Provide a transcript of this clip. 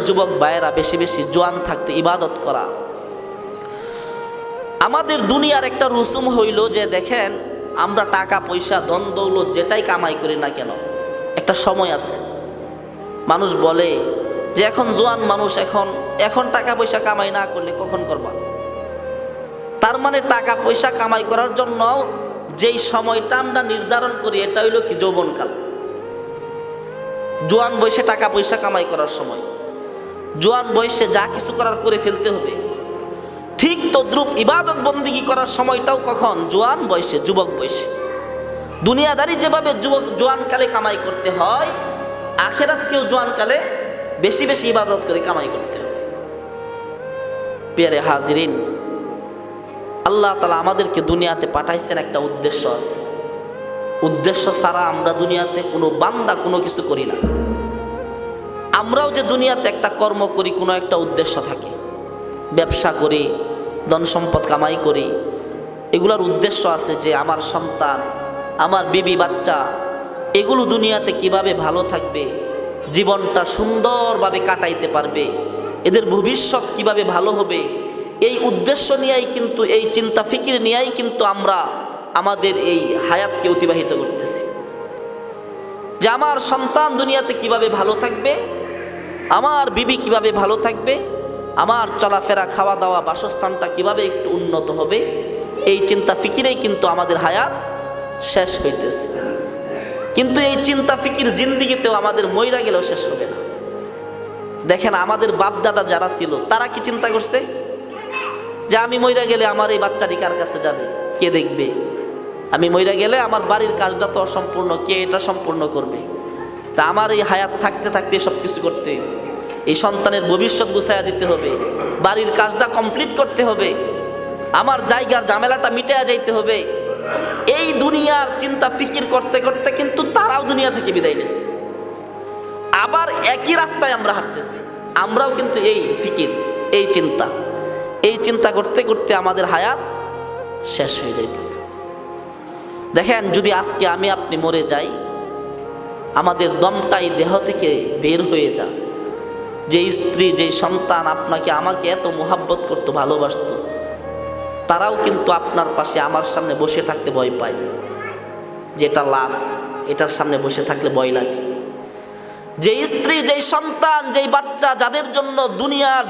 যুবক ভাইয়েরা বেশি বেশি জোয়ান থাকতে ইবাদত করা। আমাদের দুনিয়ার একটা রুসুম হইল যে দেখেন আমরা টাকা পয়সা ধন দৌলত যেটাই কামাই করি না কেন, একটা সময় আছে মানুষ বলে যে এখন জোয়ান মানুষ, এখন টাকা পয়সা কামাই না করলে কখন করবা। তার মানে টাকা পয়সা কামাই করার জন্য যেই সময়টা আমরা নির্ধারণ করি এটা হইল কি যৌবনকাল, জোয়ান বয়সে টাকা পয়সা কামাই করার সময়, জোয়ান বয়সে যা কিছু করার করে ফেলতে হবে। ঠিক তদ্রূপ ইবাদত বন্দিগি করার সময়টাও কখন? জোয়ান বয়সে, যুবক বয়সে। দুনিয়াদারি যেভাবে জোয়ানকালে কামাই করতে হয়, আখেরাতকেও জোয়ানকালে বেশি বেশি ইবাদত করে কামাই করতে হবে। প্রিয় হাজিরিন, আল্লাহ তাআলা আমাদেরকে দুনিয়াতে পাঠাইছেন একটা উদ্দেশ্য আছে। উদ্দেশ্য ছাড়া আমরা দুনিয়াতে কোনো বান্দা কোনো কিছু করি না। আমরাও যে দুনিয়াতে একটা কর্ম করি কোনো একটা উদ্দেশ্য থাকে, ব্যবসা করি, ধন সম্পদ কামাই করি, এগুলোর উদ্দেশ্য আছে যে আমার সন্তান, আমার বিবি বাচ্চা এগুলো দুনিয়াতে কিভাবে ভালো থাকবে, জীবনটা সুন্দরভাবে কাটাইতে পারবে, এদের ভবিষ্যৎ কিভাবে ভালো হবে, এই উদ্দেশ্য নিয়েই কিন্তু, এই চিন্তা ফিকির নিয়েই কিন্তু আমরা আমাদের এই হায়াতকে অতিবাহিত করতেছি। যে আমার সন্তান দুনিয়াতে কিভাবে ভালো থাকবে, আমার বিবি কিভাবে ভালো থাকবে, আমার চলাফেরা খাওয়া দাওয়া বাসস্থানটা কিভাবে একটু উন্নত হবে, এই চিন্তা ফিকিরেই কিন্তু আমাদের হায়াত শেষ হইতেছে। কিন্তু এই চিন্তা ফিকির জিন্দিগিতেও আমাদের মইরা গেলেও শেষ হবে না। দেখেন আমাদের বাপ দাদা যারা ছিল তারা কি চিন্তা করছে যে আমি মইরা গেলে আমার এই বাচ্চাটি কার কাছে যাবে, কে দেখবে, আমি মইরা গেলে আমার বাড়ির কাজটা তো অসম্পূর্ণ, কে এটা সম্পূর্ণ করবে। তা আমার এই হায়াত থাকতে থাকতে সব কিছু করতে হবে, এই সন্তানের ভবিষ্যৎ গুছাইয়া দিতে হবে, বাড়ির কাজটা কমপ্লিট করতে হবে, আমার জায়গার ঝামেলাটা মিটাইয়া যাইতে হবে। এই দুনিয়ার চিন্তা ফিকির করতে করতে কিন্তু তারাও দুনিয়া থেকে বিদায় নিচ্ছে। আবার একই রাস্তায় আমরা হাঁটতেছি, আমরাও কিন্তু এই ফিকির, এই চিন্তা করতে করতে আমাদের হায়াত শেষ হয়ে যাইতেছে। দেখেন যদি আজকে আমি আপনি মরে যাই, আমাদের দমটাই দেহ থেকে বের হয়ে যায়, যে স্ত্রী, যে সন্তান আপনাকে আমাকে এত মোহাব্বত করতো, ভালোবাসতো, তারাও কিন্তু আপনার পাশে আমার সামনে বসে থাকতে ভয় পায়। যেটা লাশ, এটার সামনে বসে থাকলে ভয় লাগে। যে স্ত্রী, যে সন্তান, যেই বাচ্চা, যাদের জন্য দুনিয়ার